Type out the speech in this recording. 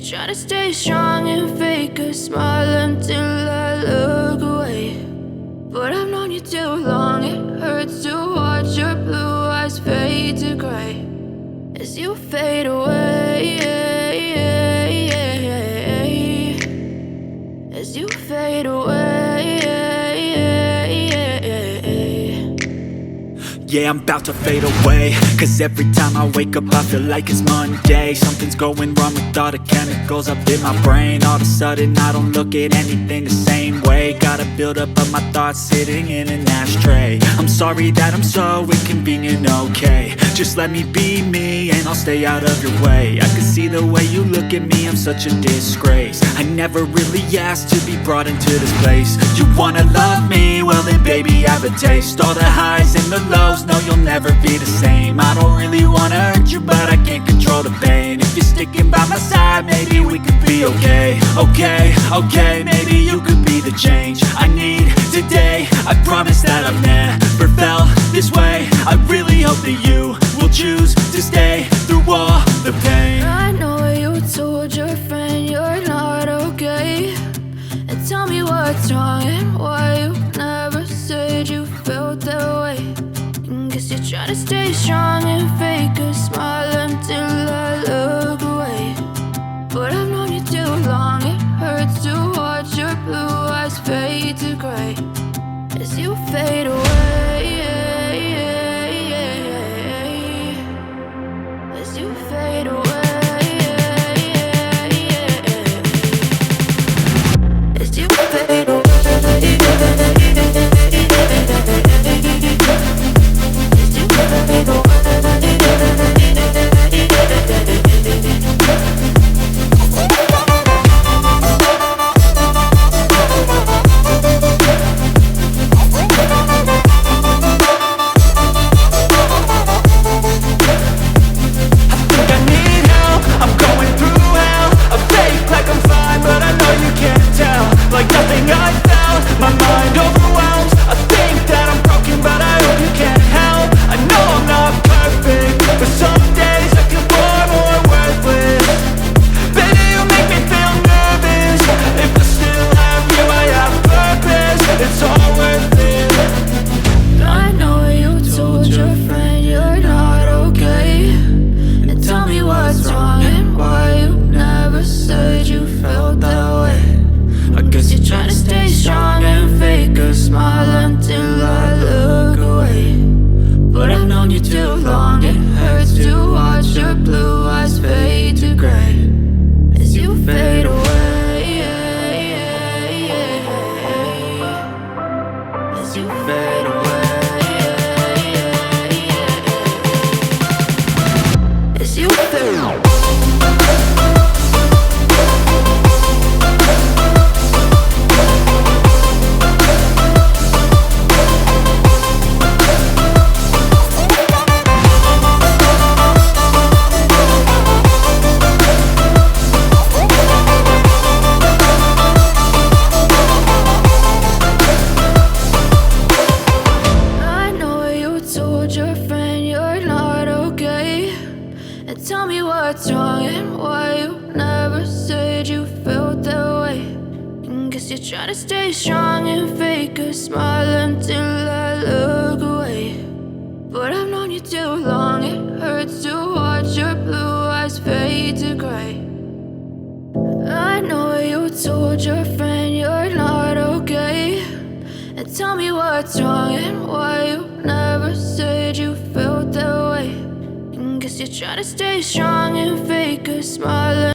try to stay strong and fake a smile until I look away. But I've known you too long, it hurts to watch your blue eyes fade to gray as you fade away, as you fade away. Yeah, I'm about to fade away, cause every time I wake up I feel like it's Monday. Something's going wrong with all the chemicals up in my brain. All of a sudden I don't look at anything the same way. Got a buildup of my thoughts sitting in an ashtray. I'm sorry that I'm so inconvenient, okay. Just let me be me and I'll stay out of your way. I can see the way you look at me, I'm such a disgrace. I never really asked to be brought into this place. You wanna love me? Well then baby have a taste. All the highs and the lows, no, you'll never be the same. I don't really wanna hurt you, but I can't control the pain. If you're sticking by my side, maybe we could be okay. Okay, maybe you could be the change I need today. I promise that I've never felt this way. I really hope that you will choose to stay through all the pain. I know you told your friend you're not okay, and tell me what's wrong and why you never said you felt that way. Guess you're trying to stay strong and fake a smile until I look away. But I've known you too long, it hurts to watch your blue eyes fade to gray as you fade away, as you fade away, as you fade away. Tell me what's wrong and why you never said you felt that way. Guess you're trying to stay strong and fake a smile until I look away. But I've known you too long, it hurts to watch your blue eyes fade to gray. I know you told your friend you're not okay, and tell me what's wrong and why you never said you felt that way. Guess you're trying to stay strong and fake a smile.